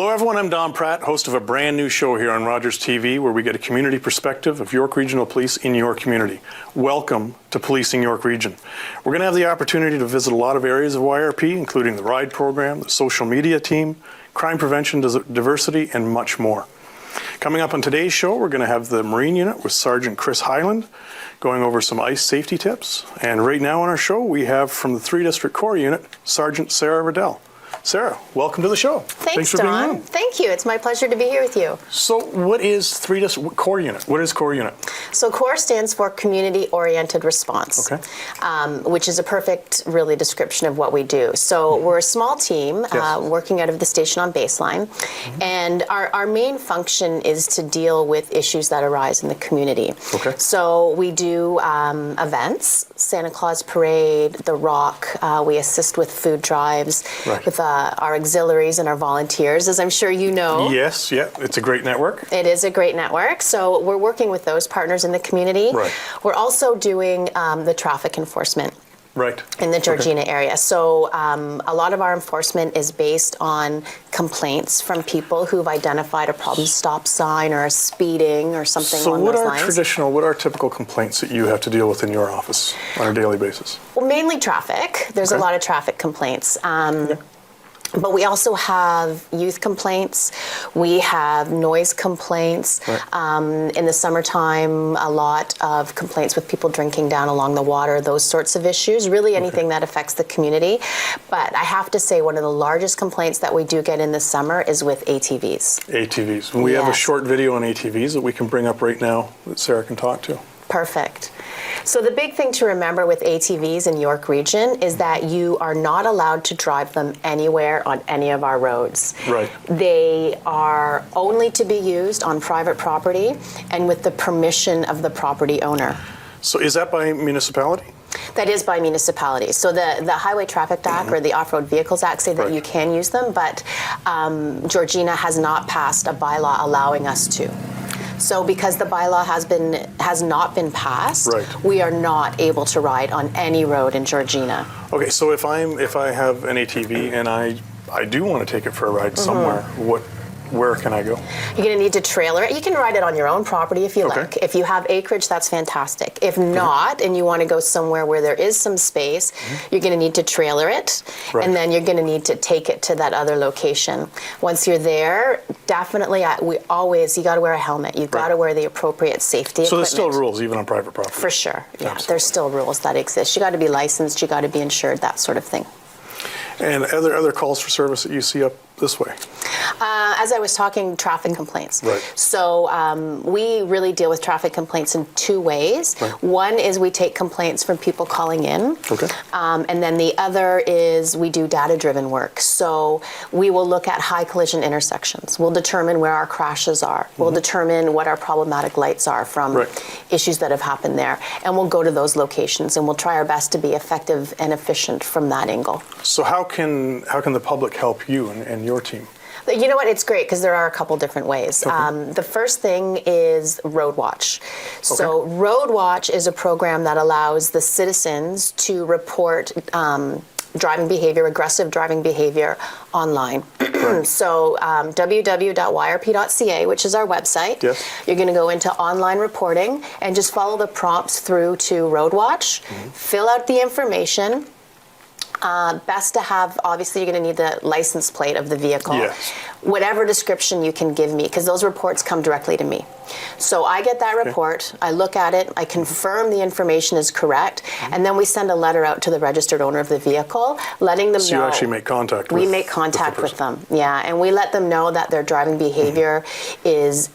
Hello everyone, I'm Don Pratt, host of a brand new show here on Rogers TV where we get a community perspective of York Regional Police in your community. Welcome to Policing York Region. We're going to have the opportunity to visit a lot of areas of YRP, including the RIDE program, the social media team, crime prevention, diversity, and much more. Coming up on today's show, we're going to have the Marine Unit with Sergeant Chris Hyland going over some ice safety tips. And right now on our show, we have from the 3 District Corps Unit, Sergeant Sarah Riddell. Sarah, welcome to the show. Thanks, Don. Thank you. It's my pleasure to be here with you. So what is 3 District Corps Unit? What is Corps Unit? So CORE stands for Community Oriented Response, okay. Which is a perfect, really, description of what we do. So we're a small team working out of the station on baseline, and our main function is to deal with issues that arise in the community. Okay. So we do events, Santa Claus Parade, The Rock. We assist with food drives, with our auxiliaries and our volunteers, as I'm sure you know. Yes, yeah, it's a great network. It is a great network. So we're working with those partners in the community. Right. We're also doing the traffic enforcement. Right. In the Georgina area. So a lot of our enforcement is based on complaints from people who've identified a problem stop sign or a speeding or something along those lines. So what are typical complaints that you have to deal with in your office on a daily basis? Well, mainly traffic. There's a lot of traffic complaints. But we also have youth complaints. We have noise complaints. Right. In the summertime, a lot of complaints with people drinking down along the water, those sorts of issues, really anything that affects the community. But I have to say one of the largest complaints that we do get in the summer is with ATVs. ATVs. We have a short video on ATVs that we can bring up right now that Sarah can talk to. Perfect. So the big thing to remember with ATVs in York Region is that you are not allowed to drive them anywhere on any of our roads. Right. They are only to be used on private property and with the permission of the property owner. So is that by municipality? That is by municipality. So the Highway Traffic Act or the Off-Road Vehicles Act say that you can use them, but Georgina has not passed a bylaw allowing us to. So because the bylaw has not been passed, we are not able to ride on any road in Georgina. Okay, so if I have an ATV and I do want to take it for a ride somewhere, where can I go? You're going to need to trailer it. You can ride it on your own property if you like. If you have acreage, that's fantastic. If not, and you want to go somewhere where there is some space, you're going to need to trailer it, and then you're going to need to take it to that other location. Once you're there, definitely, you got to wear a helmet. You've got to wear the appropriate safety equipment. So there's still rules even on private property? For sure, yeah. There's still rules that exist. You got to be licensed, you got to be insured, that sort of thing. And other calls for service that you see up this way? As I was talking, traffic complaints. Right. So we really deal with traffic complaints in 2 ways. Right. One is we take complaints from people calling in. Okay. And then the other is we do data-driven work. So we will look at high collision intersections. We'll determine where our crashes are. We'll determine what our problematic lights are from issues that have happened there. And we'll go to those locations and we'll try our best to be effective and efficient from that angle. So how can the public help you and your team? You know what? It's great because there are a couple different ways. The first thing is Road Watch. So Road Watch is a program that allows the citizens to report driving behavior, aggressive driving behavior online. So www.yrp.ca, which is our website. Yes. You're going to go into online reporting and just follow the prompts through to Road Watch, fill out the information. Best to have, obviously you're going to need the license plate of the vehicle. Yes. Whatever description you can give me, because those reports come directly to me. So I get that report, I look at it, I confirm the information is correct, and then we send a letter out to the registered owner of the vehicle, letting them know. So you actually make contact with them? We make contact with them, yeah, and we let them know that their driving behavior is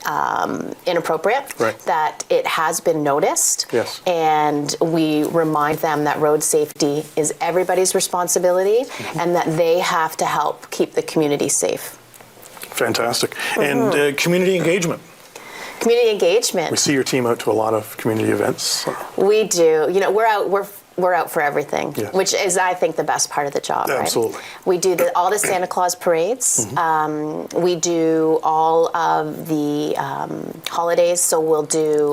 inappropriate, that it has been noticed, and we remind them that road safety is everybody's responsibility, and that they have to help keep the community safe. Fantastic. And community engagement. Community engagement. We see your team out to a lot of community events. We do. You know, we're out for everything, which is, I think, the best part of the job. Absolutely. Right? We do all the Santa Claus parades. We do all of the holidays. So we'll do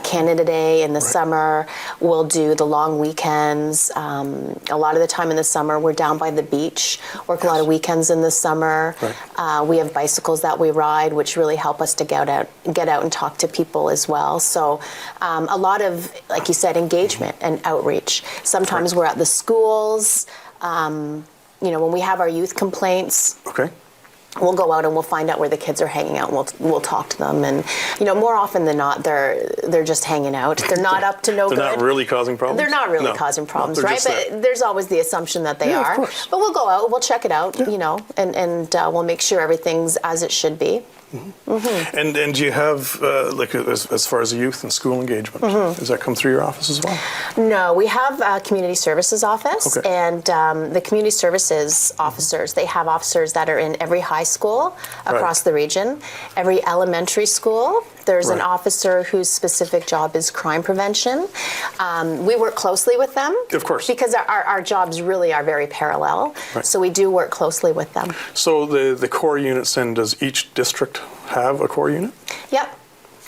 Canada Day in the summer. We'll do the long weekends. A lot of the time in the summer, we're down by the beach, work a lot of weekends in the summer. Right. We have bicycles that we ride, which really help us to get out and talk to people as well. So a lot of, like you said, engagement and outreach. Sometimes we're at the schools. When we have our youth complaints, we'll go out and we'll find out where the kids are hanging out, and we'll talk to them. And more often than not, they're just hanging out. They're not up to no good. They're not really causing problems. They're not really causing problems, right? But there's always the assumption that they are. Of course. But we'll go out, we'll check it out, and we'll make sure everything's as it should be. And do you have, as far as the youth and school engagement, does that come through your office as well? No, we have a community services office, and the community services officers, they have officers that are in every high school across the region, every elementary school. There's an officer whose specific job is crime prevention. We work closely with them. Of course. Because our jobs really are very parallel. Right. So we do work closely with them. So the core units, then, does each district have a core unit? Yep.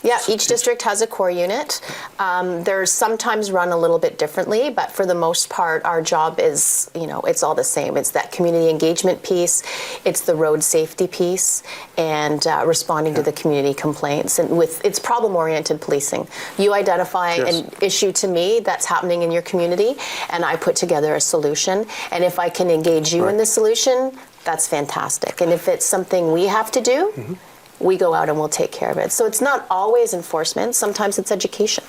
Yeah, each district has a core unit. They're sometimes run a little bit differently, but for the most part, our job is, it's all the same. It's that community engagement piece, it's the road safety piece, and responding to the community complaints. And it's problem-oriented policing. You identify an issue to me that's happening in your community, and I put together a solution. And if I can engage you in the solution, that's fantastic. And if it's something we have to do, we go out and we'll take care of it. So it's not always enforcement. Sometimes it's education.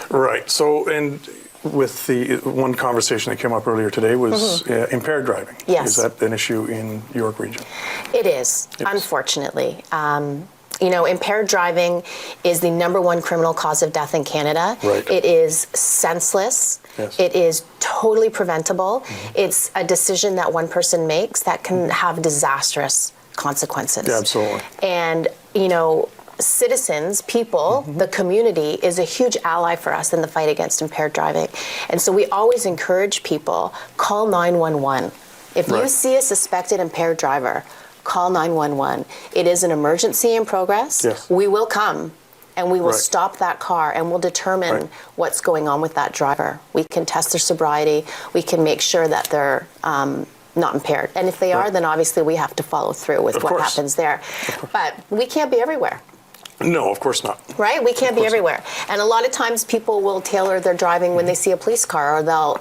Right. So, and with the one conversation that came up earlier today was impaired driving. Yes. Is that an issue in York Region? It is, unfortunately. Impaired driving is the #1 criminal cause of death in Canada. Right. It is senseless. Yes. It is totally preventable. It's a decision that one person makes that can have disastrous consequences. Yeah, absolutely. And, citizens, people, the community is a huge ally for us in the fight against impaired driving. And so we always encourage people, call 911. If you see a suspected impaired driver, call 911. It is an emergency in progress. Yes. We will come and we will stop that car and we'll determine what's going on with that driver. We can test their sobriety. We can make sure that they're not impaired. And if they are, then obviously we have to follow through with what happens there. But we can't be everywhere. No, of course not. Right? We can't be everywhere. And a lot of times people will tailor their driving when they see a police car, or they'll,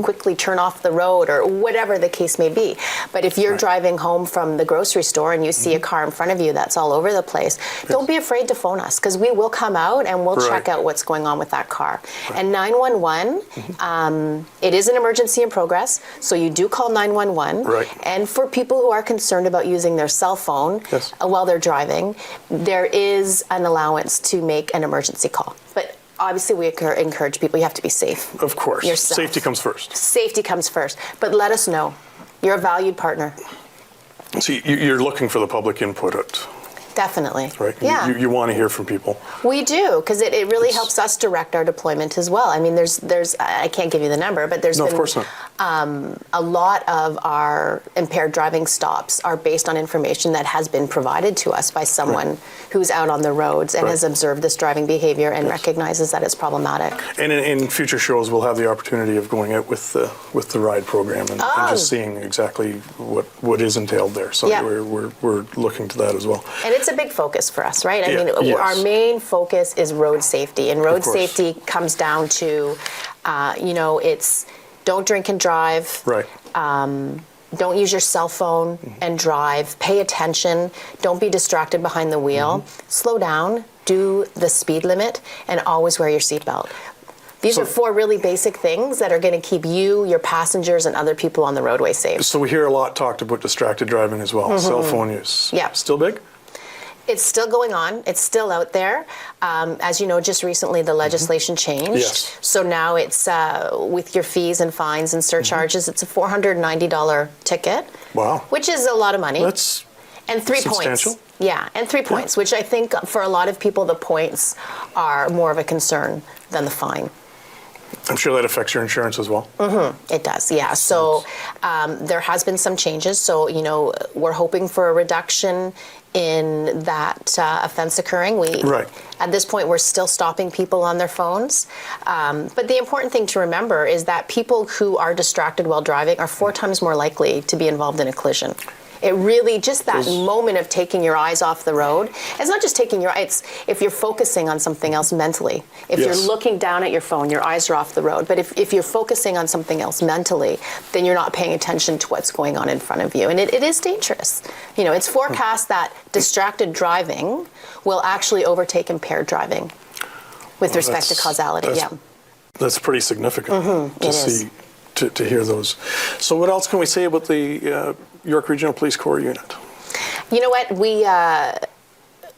quickly turn off the road, or whatever the case may be. But if you're driving home from the grocery store and you see a car in front of you that's all over the place, don't be afraid to phone us, because we will come out and we'll check out what's going on with that car. And 911, it is an emergency in progress, so you do call 911. And for people who are concerned about using their cell phone while they're driving, there is an allowance to make an emergency call. But obviously we encourage people, you have to be safe. Of course. Yourself. Safety comes first. Safety comes first. But let us know. You're a valued partner. See, you're looking for the public input. Definitely. Right? Yeah. You want to hear from people. We do, because it really helps us direct our deployment as well. I mean, there's I can't give you the number, but there's been, of course not. A lot of our impaired driving stops are based on information that has been provided to us by someone who's out on the roads and has observed this driving behavior and recognizes that it's problematic. And in future shows, we'll have the opportunity of going out with the ride program and just seeing exactly what is entailed there. So we're looking to that as well. And it's a big focus for us, right? I mean, our main focus is road safety, and road safety comes down to, it's don't drink and drive. Right. Don't use your cell phone and drive. Pay attention. Don't be distracted behind the wheel. Slow down. Do the speed limit, and always wear your seatbelt. These are 4 really basic things that are going to keep you, your passengers, and other people on the roadway safe. So we hear a lot talked about distracted driving as well. Cell phone use. Yeah. Still big? It's still going on. It's still out there. As you know, just recently the legislation changed. Yes. So now it's with your fees and fines and surcharges, it's a $490 ticket. Wow. Which is a lot of money. That's and 3 substantial. points. Yeah, and 3 points, which I think for a lot of people the points are more of a concern than the fine. I'm sure that affects your insurance as well. It does, yeah. So there has been some changes. So, you know, we're hoping for a reduction in that offense occurring. At this point, we're still stopping people on their phones. But the important thing to remember is that people who are distracted while driving are 4 times more likely to be involved in a collision. It really, just that moment of taking your eyes off the road. It's not just taking your eyes, if you're focusing on something else mentally. If you're looking down at your phone, your eyes are off the road. But if you're focusing on something else mentally, then you're not paying attention to what's going on in front of you. And it is dangerous. You know, it's forecast that distracted driving will actually overtake impaired driving with respect to causality. That's pretty significant to hear those. So what else can we say about the York Regional Police Corps unit? You know what?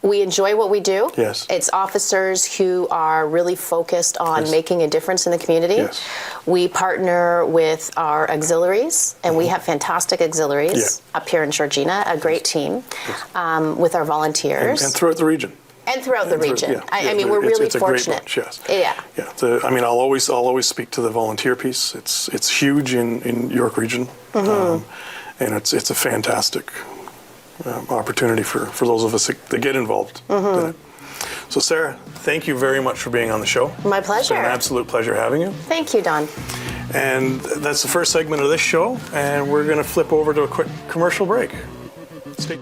We enjoy what we do. Yes. It's officers who are really focused on making a difference in the community. Yes. We partner with our auxiliaries, and we have fantastic auxiliaries up here in Georgina, a great team, with our volunteers. And throughout the region. And throughout the region. I mean, we're really fortunate. It's a great bunch, Yeah. I mean, I'll always speak to the volunteer piece. It's huge in York Region, and it's a fantastic opportunity for those of us that get involved. So, Sarah, thank you very much for being on the show. My pleasure. It's been an absolute pleasure having you. Thank you, Don. And that's the first segment of this show, and we're going to flip over to a quick commercial break. Stay.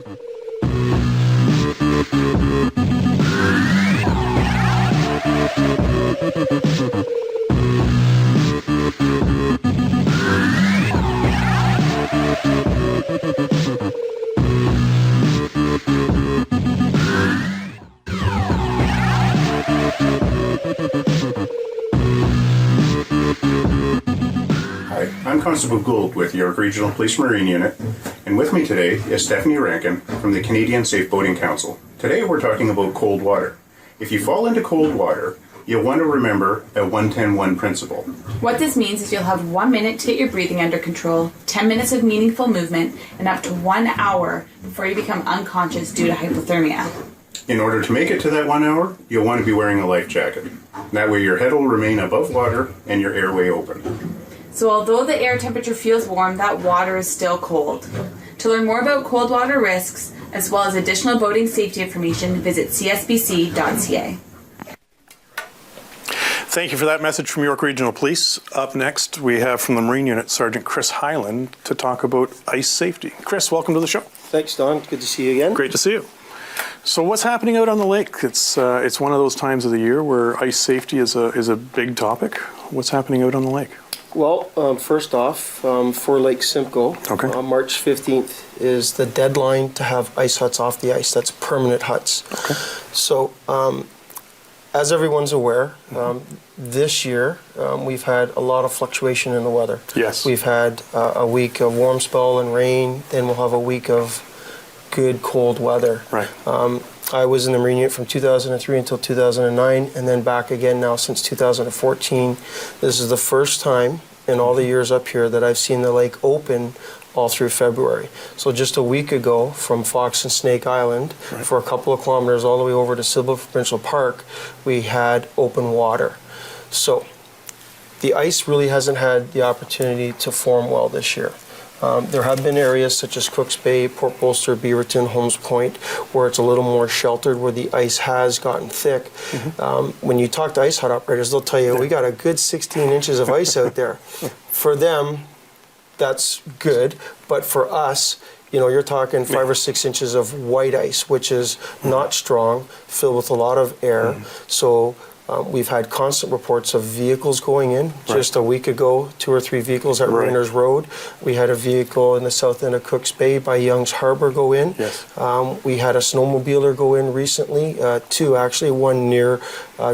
Hi, I'm Constable Gould with York Regional Police Marine Unit, and with me today is Stephanie Rankin from the Canadian Safe Boating Council. Today we're talking about cold water. If you fall into cold water, you'll want to remember a 1-10-1 principle. What this means is you'll have 1 minute to get your breathing under control, 10 minutes of meaningful movement, and up to 1 hour before you become unconscious due to hypothermia. In order to make it to that 1 hour, you'll want to be wearing a life jacket. That way your head will remain above water and your airway open. So although the air temperature feels warm, that water is still cold. To learn more about cold water risks, as well as additional boating safety information, visit csbc.ca. Thank you for that message from York Regional Police. Up next, we have from the Marine Unit, Sergeant Chris Hyland, to talk about ice safety. Chris, welcome to the show. Thanks, Don. Good to see you again. Great to see you. So what's happening out on the lake? It's one of those times of the year where ice safety is a big topic. What's happening out on the lake? Well, first off, for Lake Simcoe, March 15th is the deadline to have ice huts off the ice. That's permanent huts. Okay. So, as everyone's aware, this year we've had a lot of fluctuation in the weather. Yes. We've had a week of warm spell and rain, then we'll have a week of good cold weather. Right. I was in the Marine Unit from 2003 until 2009, and then back again now since 2014. This is the first time in all the years up here that I've seen the lake open all through February. So just a week ago from Fox and Snake Island, for a couple of kilometers all the way over to Sybil Provincial Park, we had open water. So the ice really hasn't had the opportunity to form well this year. There have been areas such as Cooks Bay, Port Bolster, Beaverton, Holmes Point, where it's a little more sheltered, where the ice has gotten thick. When you talk to ice hut operators, they'll tell you, we got a good 16 inches of ice out there. For them, that's good, but for us, you know, you're talking 5 or 6 inches of white ice, which is not strong, filled with a lot of air. So we've had constant reports of vehicles going in. Just a week ago, 2 or 3 vehicles at Rayners Road. We had a vehicle in the south end of Cooks Bay by Young's Harbor go in. Yes. We had a snowmobiler go in recently, 2 actually, one near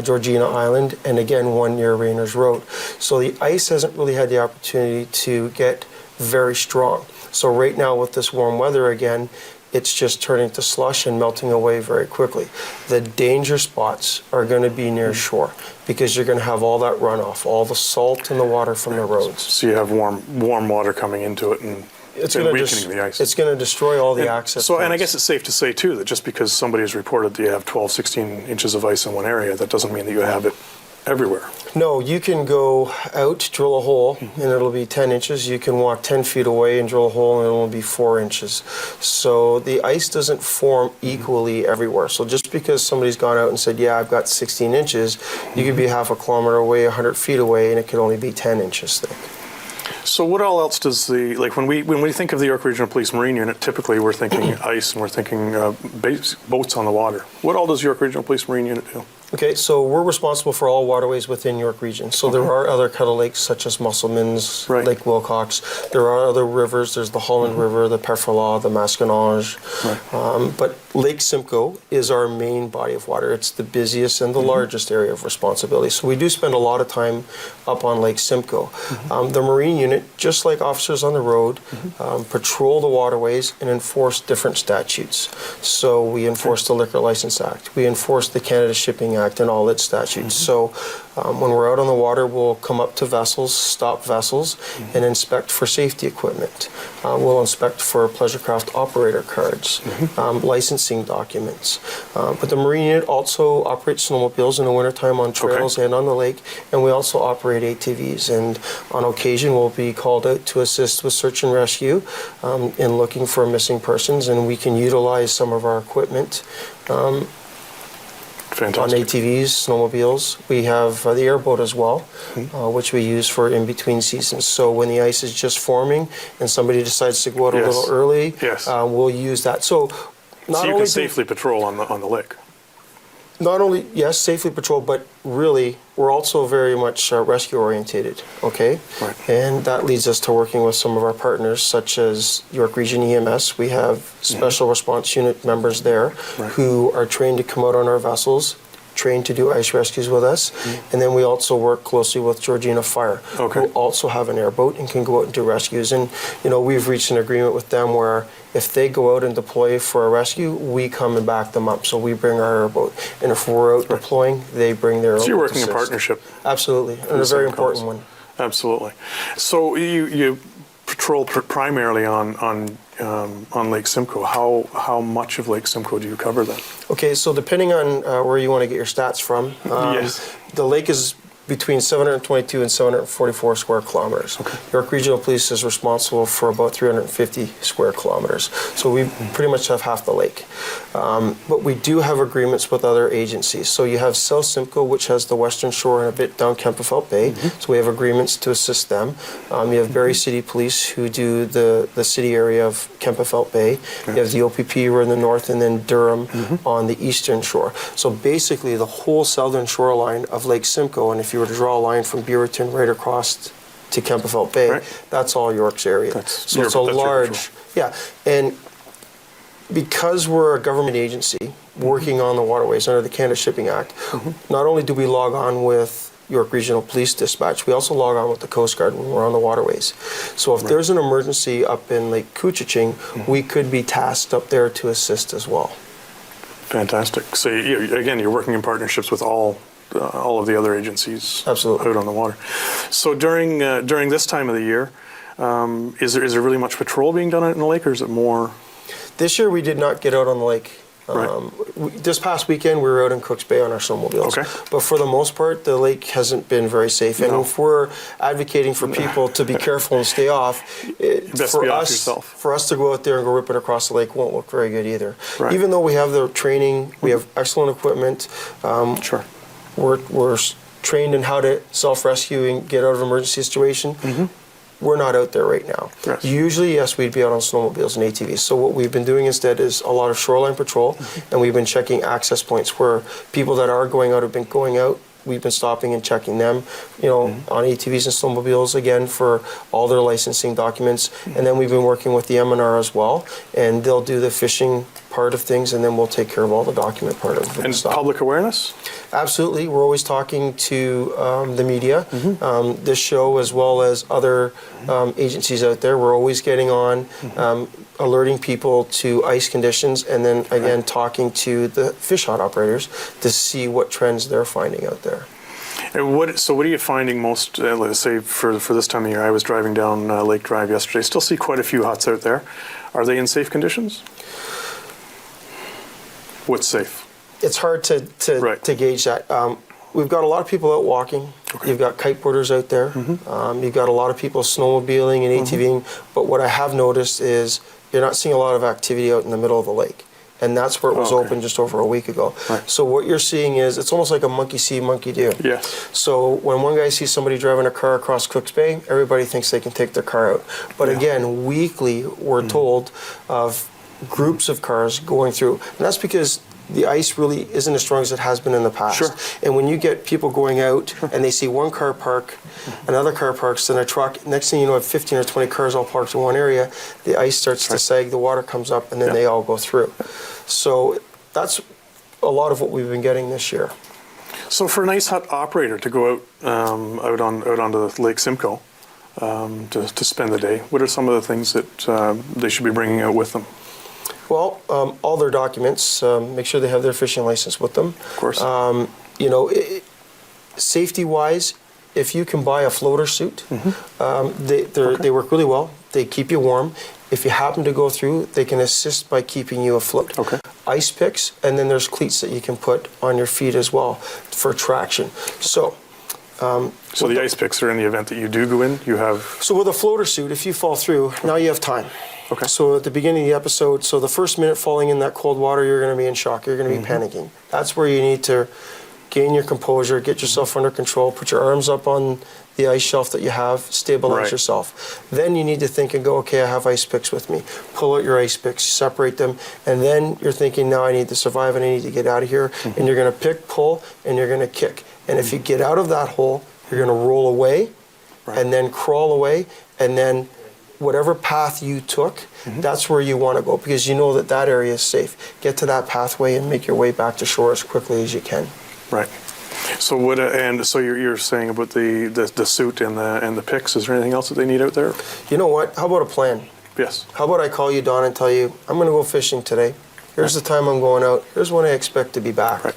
Georgina Island, and again one near Rayners Road. So the ice hasn't really had the opportunity to get very strong. So right now with this warm weather again, it's just turning to slush and melting away very quickly. The danger spots are going to be near shore because you're going to have all that runoff, all the salt in the water from the roads. So you have warm water coming into it and weakening the ice. It's going to destroy all the access So, points. and I guess it's safe to say too that just because somebody has reported that you have 12, 16 inches of ice in one area, that doesn't mean that you have it everywhere. No, you can go out, drill a hole, and it'll be 10 inches. You can walk 10 feet away and drill a hole, and it'll be 4 inches. So the ice doesn't form equally everywhere. So just because somebody's gone out and said, yeah, I've got 16 inches, you could be half a kilometer away, 100 feet away, and it could only be 10 inches thick. So what all else does when we think of the York Regional Police Marine Unit, typically we're thinking ice and we're thinking boats on the water. What all does York Regional Police Marine Unit do? Okay, so we're responsible for all waterways within York Region. So there are other kettle lakes such as Musselman's, Right. Lake Wilcox. There are other rivers. There's the Hyland River, the Perfala, the Masquinonge. Right. But Lake Simcoe is our main body of water. It's the busiest and the largest area of responsibility. So we do spend a lot of time up on Lake Simcoe. The Marine Unit, just like officers on the road, patrol the waterways and enforce different statutes. So we enforce the Liquor License Act. We enforce the Canada Shipping Act and all its statutes. So when we're out on the water, we'll come up to vessels, stop vessels, and inspect for safety equipment. We'll inspect for pleasure craft operator cards, licensing documents. But the Marine Unit also operates snowmobiles in the wintertime on trails and on the lake, and we also operate ATVs. And on occasion, we'll be called out to assist with search and rescue in looking for missing persons, and we can utilize some of our equipment Fantastic. on ATVs, snowmobiles. We have the airboat as well, which we use for in-between seasons. So when the ice is just forming and somebody decides to go out a little early, we'll use that. So not you only can safely patrol on the lake. Not only, yes, safely patrol, but really, we're also very much rescue orientated, okay? Right. And that leads us to working with some of our partners, such as York Region EMS. We have special response unit members there who are trained to come out on our vessels, trained to do ice rescues with us. And then we also work closely with Georgina Fire, who also have an airboat and can go out and do rescues. And, you know, we've reached an agreement with them where if they go out and deploy for a rescue, we come and back them up. So we bring our airboat. And if we're out deploying, they bring their So you're airboat working to in assist. partnership. Absolutely, and a very important one. Absolutely. So you patrol primarily on Lake Simcoe. How much of Lake Simcoe do you cover then? Okay, so depending on where you want to get your stats from, the lake is between 722 and 744 square kilometers. York Regional Police is responsible for about 350 square kilometers. So we pretty much have half the lake. But we do have agreements with other agencies. So you have South Simcoe, which has the western shore and a bit down Kempenfelt Bay. So we have agreements to assist them. You have Barrie City Police, who do the city area of Kempenfelt Bay. You have the OPP, who are in the north, and then Durham on the eastern shore. So basically the whole southern shoreline of Lake Simcoe, and if you were to draw a line from Beaverton right across to Kempenfelt Bay, that's all York's area. So it's a large, and because we're a government agency working on the waterways under the Canada Shipping Act, not only do we log on with York Regional Police Dispatch, we also log on with the Coast Guard when we're on the waterways. So if there's an emergency up in Lake Couchiching, we could be tasked up there to assist as well. Fantastic. So you're working in partnerships with all of the other agencies out on the water. So during this time of the year, is there really much patrol being done out in the lake, or is it more? This year we did not get out on the lake. This past weekend we were out in Cooks Bay on our snowmobiles. But for the most part, the lake hasn't been very safe. And if we're advocating for people to be careful and stay off, for us to go out there and go ripping across the lake won't look very good either. Even though we have the training, we have excellent equipment. We're trained in how to self-rescue and get out of an emergency situation. We're not out there right now. Usually, yes, we'd be out on snowmobiles and ATVs. So what we've been doing instead is a lot of shoreline patrol, and we've been checking access points where people that are going out have been going out. We've been stopping and checking them, on ATVs and snowmobiles, again, for all their licensing documents. And then we've been working with the M&R as well, and they'll do the fishing part of things, and then we'll take care of all the document part of it. And public awareness? Absolutely. We're always talking to the media, this show as well as other agencies out there. We're always getting on, alerting people to ice conditions, and then again talking to the fish hut operators to see what trends they're finding out there. And what are you finding most, let's say for this time of year? I was driving down Lake Drive yesterday. Still see quite a few huts out there. Are they in safe conditions? What's safe? It's hard to gauge that. we've got a lot of people out walking. Okay. You've got kiteboarders out there. You've got a lot of people snowmobiling and ATVing. But what I have noticed is you're not seeing a lot of activity out in the middle of the lake. And that's where it was open just over a week ago. Right. So what you're seeing is, it's almost like a monkey see, monkey do. Yes. So when one guy sees somebody driving a car across Cooks Bay, everybody thinks they can take their car out. But again, weekly we're told of groups of cars going through. And that's because the ice really isn't as strong as it has been in the past. Sure. And when you get people going out and they see one car park, another car parks, then a truck, next thing you know, have 15 or 20 cars all parked in one area, the ice starts to sag, the water comes up, and then they all go through. So that's a lot of what we've been getting this year. So for an ice hut operator to go out onto Lake Simcoe to spend the day, what are some of the things that they should be bringing out with them? Well, all their documents, make sure they have their fishing license with them. Of course. You know, safety-wise, if you can buy a floater suit, they work really well. They keep you warm. If you happen to go through, they can assist by keeping you afloat. Okay. Ice picks, and then there's cleats that you can put on your feet as well for traction. So the ice picks are in the event that you do go in, you have... So with a floater suit, if you fall through, now you have time. Okay. So at the beginning of the episode, so the first minute falling in that cold water, you're going to be in shock. You're going to be panicking. That's where you need to gain your composure, get yourself under control, put your arms up on the ice shelf that you have, stabilize yourself. Then you need to think and go, okay, I have ice picks with me. Pull out your ice picks, separate them, and then you're thinking, now I need to survive and I need to get out of here. And you're going to pick, pull, and you're going to kick. And if you get out of that hole, you're going to roll away, and then crawl away, and then whatever path you took, that's where you want to go, because you know that that area is safe. Get to that pathway and make your way back to shore as quickly as you can. Right. So what? And so you're saying about the suit and the picks. Is there anything else that they need out there? You know what? How about a plan? Yes. How about I call you, Don, and tell you, I'm going to go fishing today. Here's the time I'm going out. Here's when I expect to be back. Right.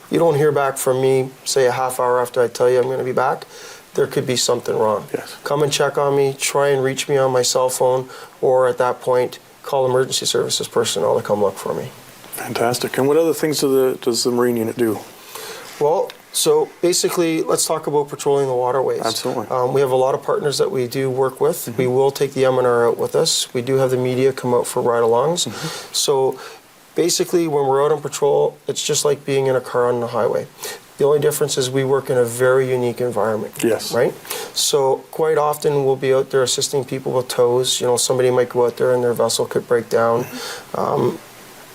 You don't hear back from me, say a half hour after I tell you I'm going to be back, there could be something wrong. Yes. Come and check on me, try and reach me on my cell phone, or at that point, call emergency services personnel to come look for me. Fantastic. And what other things does the Marine unit do? Well, so basically, let's talk about patrolling the waterways. Absolutely. We have a lot of partners that we do work with. We will take the M&R out with us. We do have the media come out for ride-alongs. So basically, when we're out on patrol, it's just like being in a car on the highway. The only difference is we work in a very unique environment. Yes. Right? So quite often we'll be out there assisting people with tows. You know, somebody might go out there and their vessel could break down.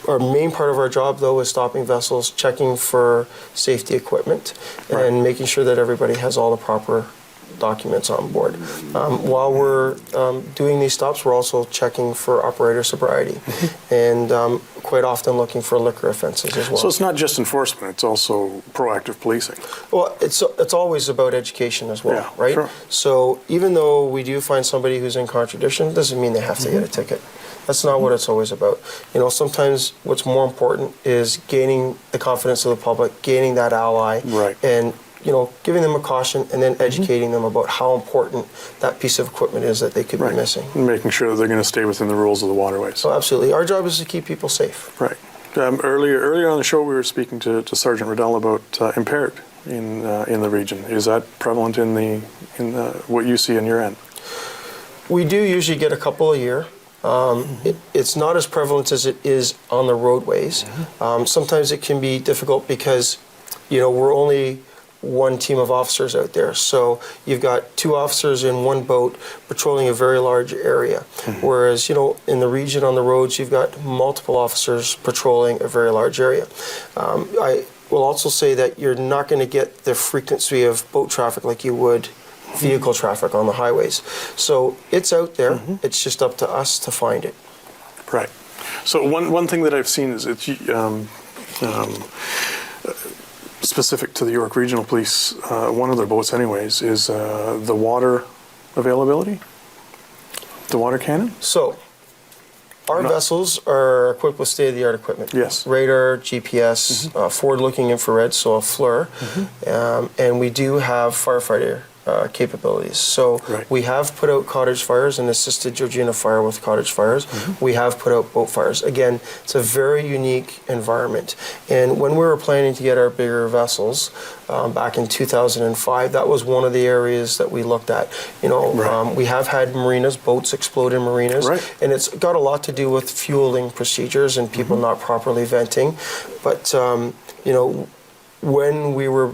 Our main part of our job, though, is stopping vessels, checking for safety equipment, and making sure that everybody has all the proper documents on board. While we're doing these stops, we're also checking for operator sobriety, and quite often looking for liquor offenses as well. So it's not just enforcement; it's also proactive policing. Well, it's always about education as well, Yeah, right? sure. So even though we do find somebody who's in contradiction, doesn't mean they have to get a ticket. That's not what it's always about. You know, sometimes what's more important is gaining the confidence of the public, gaining that ally, and you know, giving them a caution and then educating them about how important that piece of equipment is that they could be missing. And making sure that they're going to stay within the rules of the waterways. So absolutely. Our job is to keep people safe. Right. Earlier on the show, we were speaking to Sergeant Riddell about impaired in the region. Is that prevalent in what you see on your end? We do usually get a couple a year. It's not as prevalent as it is on the roadways. Sometimes it can be difficult because, you know, we're only one team of officers out there. So you've got two officers in one boat patrolling a very large area. Whereas, you know, in the region on the roads, you've got multiple officers patrolling a very large area. I will also say that you're not going to get the frequency of boat traffic like you would vehicle traffic on the highways. So it's out there. It's just up to us to find it. Right. So one thing that I've seen is it's specific to the York Regional Police, one of their boats anyways, is the water availability, the water cannon. So our vessels are equipped with state-of-the-art equipment. Yes. Radar, GPS, forward-looking infrared, so a FLIR, and we do have firefighter capabilities. So Right. we have put out cottage fires and assisted Georgina Fire with cottage fires. We have put out boat fires. Again, it's a very unique environment. And when we were planning to get our bigger vessels back in 2005, that was one of the areas that we looked at. You know, Right. we have had marinas, boats explode in marinas, Right. and it's got a lot to do with fueling procedures and people not properly venting. But, you know, when we were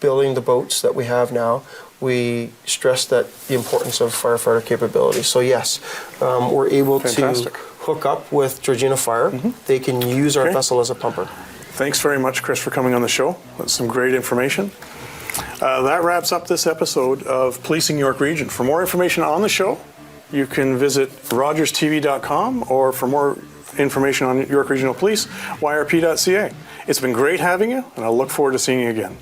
building the boats that we have now, we stressed that the importance of firefighter capability. So yes, we're able Fantastic. to hook up with Georgina Fire. They can use our Okay. vessel as a pumper. Thanks very much, Chris, for coming on the show. That's some great information. That wraps up this episode of Policing York Region. For more information on the show, you can visit rogerstv.com, or for more information on York Regional Police, yrp.ca. It's been great having you, and I look forward to seeing you again.